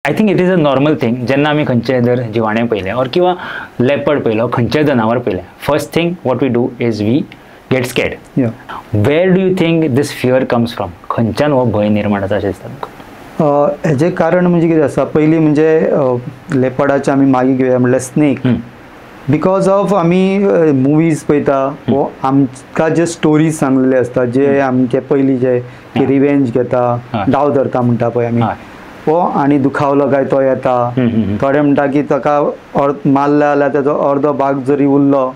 I think it is a normal thing. जेन्ना आमी खंयचेय जर जिवाणें पळयलें और किंवा लेपर्ड पळयलो, खंयचेय जनावर पळयलें, first thing what we do is we get scared. Where do you think this fear comes from? खंयच्यान हो भंय निर्माण जाता अशें दिसता तुमकां? हेजें कारण म्हणजे कितें आसा, पयलीं म्हणजे लेपर्डाचें आमी मागीर घेवया म्हणल्यार स्नेक. बिकॉज ऑफ आमी मुवीज पळयता वो आमकां जे स्टोरीज सांगलेले आसता, जे आमचे पयलीं जे रिवेंज घेता, डाव धरता म्हणटा पळय आमी, हो आनी दुखावलो काय तो येता. थोडे म्हणटा की ताका मारले जाल्यार तेजो अर्दो भाग जरी उरलो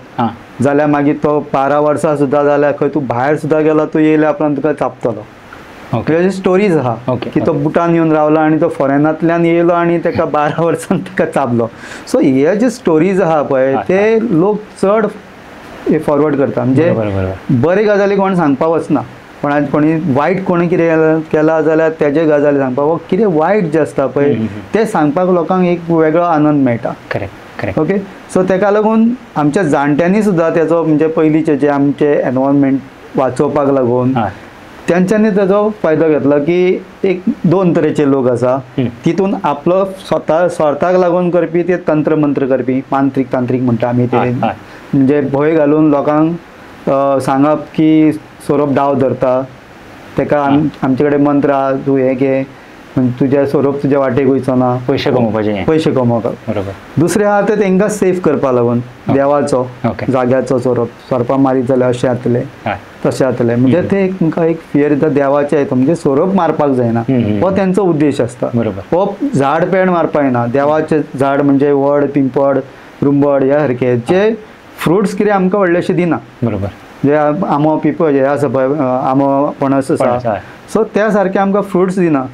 जाल्यार मागीर तो 12 वर्सां सुद्दां जाल्यार खंय तूं भायर सुद्दां गेलो तूं येयल्या उपरांत तुका चापतलो. तेजे स्टोरीज आहा की तो बुटान येवन रावलो आनी तो फॉरेनांतल्यान येयलो आनी ताका 12 वर्सांनी ताका चापलो. सो हे जे स्टोरीज आहा पळय ते लोक चड फॉरवर्ड करता. म्हणजे बरे गजाली कोण सांगपाक वचना, पण कोणी वायट कोणी कितें केला जाल्यार तेजे गजाली सांगपाक, वो कितें वायट जें आसता पळय तें सांगपाक लोकांक एक वेगळो आनंद मेळटा. ओके. सो तेका लागून आमच्या जाणट्यांनी सुद्दां तेजो म्हणजे पयलींचे जे आमचे एनवायरमेंट वाचोवपाक लागून तेंच्यांनी तेजो फायदो घेतलो की एक 2 तरेचे लोक आसा. तितून आपलो स्वता स्वार्थाक लागून करपी ते तंत्र मंत्र करपी मांत्रीक तांत्रीक म्हणटा आमी ते, म्हणजे भंय घालून लोकांक सांगप की सोरोप डाव धरता, तेका आमचे कडेन मंत्र आहा, तूं हें घे तुजे सोरोप तुज्या वाटेक वयचो ना, पयशे कमोवपाक. दुसरे आहा ते तांकां सेफ करपाक लागून देवाचो जाग्याचो सोरोप सोरपा मारीत जाल्यार अशें जातलें तशें जातलें. म्हणजे ते तांकां एक फियर येता देवाचें येता, म्हणजे सोरोप मारपाक जायना हो तेंचो उद्देश आसता. हो झाड पेड मारपाक येना. देवाचें झाड म्हणजे वड, पिंपळ, रुंबड ह्या सारके जे फ्रुट्स कितें आमकां व्हडलेशें दिना. जे आमो पिपळ जे आसा पळय, आमो पणस आसा, सो त्या सारके आमकां फ्रुट्स दिना.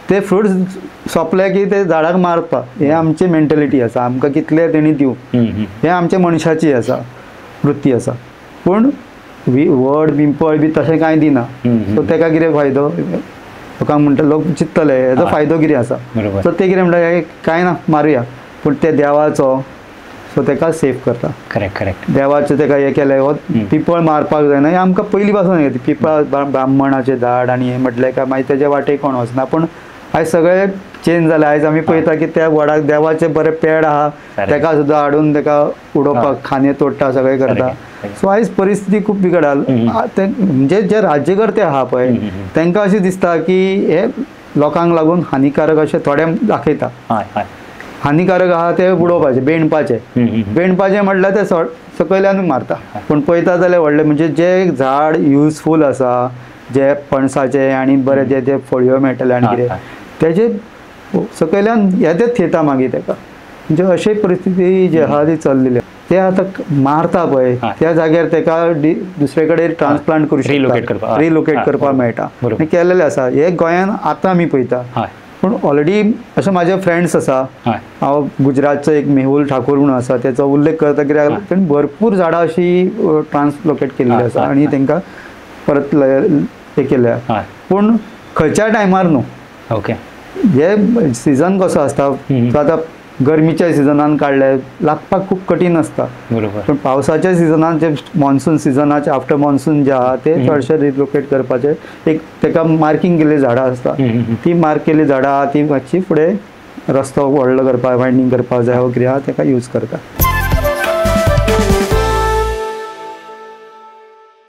ते फ्रुट्स सोंपले की ते झाडाक मारता, हे आमची मेंटेलिटी आसा. आमकां कितले तेणी दिवं हे आमच्या मनशाची आसा, वृत्ती आसा. पूण वड पिंपळ बी तशें कांय दिना. सो तेका कितें फायदो, लोकांक म्हणटा लोक चिंततले हेजो फायदो कितें आसा. सो ते कितें म्हणटा हे कांय ना मारुया, पूण ते देवाचो, सो तेका सेफ करता. करेक्ट. देवाचें तेका हें केलें, हो पिंपळ मारपाक जायना. हें आमकां पयलीं पासून येता. पिंपळ ब्राह्मणाचें झाड आनी हें म्हटलें काय मागीर तेजे वाटेक कोण वचना. पूण आयज सगळें चेंज जालें. आयज आमी पळयता की त्या वडाक देवाचे बरे पेड आहा, तेका सुद्दां हाडून तेका उडोवपाक खांदे तोडटा, सगळें करता. सो आयज परिस्थिती खूब बिगडला. म्हणजे जे राज्यकर्ते आहा पळय तांकां अशें दिसता की हे लोकांक लागून हानिकारक अशें थोडे दाखयता. हानिकारक आहा ते उडोवपाचे, बेणपाचे म्हटल्यार ते सकयल्यानूच मारता. पूण पळयता जाल्यार व्हडले म्हणजे जे झाड युजफूल आसा, जे पणसाचे आनी बरे जे जे फळयो मेळटले आनी कितें तेजे सकयल्यान येतेच थेता मागीर तेका. म्हणजे अशी परिस्थिती जी आहा ती चल्लेली. ते आतां मारता पळय त्या जाग्यार तेका दुसरे कडेन ट्रान्सप्लांट करूं शकता, रिलोकेट करपाक मेळटा. केलेले आसा हे गोंयान आतां आमी पळयता. पूण ऑलरेडी अशें म्हाजे फ्रेंड्स आसा, हांव गुजरातचो एक मेहुल ठाकूर म्हणून आसा तेचो उल्लेख करता, कित्याक ताणें भरपूर झाडां अशी ट्रान्सलोकेट केल्ली आसा आनी तांकां परत हें केल्या. पूण खंयच्या टायमार न्हू. हे सिजन कसो आसता, आतां गरमीच्या सिजनान काडले लागपाक खूब कठीण आसता. पूण पावसाच्या सिजनान जे मॉन्सून सिजनाचे आफ्टर मॉन्सून जे आहा ते चडशे रिलोकेट करपाचे एक तेका मार्कींग केल्ली झाडां आसता. ती मार्क केल्ली झाडां ती मातशी फुडें रस्तो व्हडलो करपाक वायंडींग करपाक जाय, हो कितें आहा तेका यूज करता.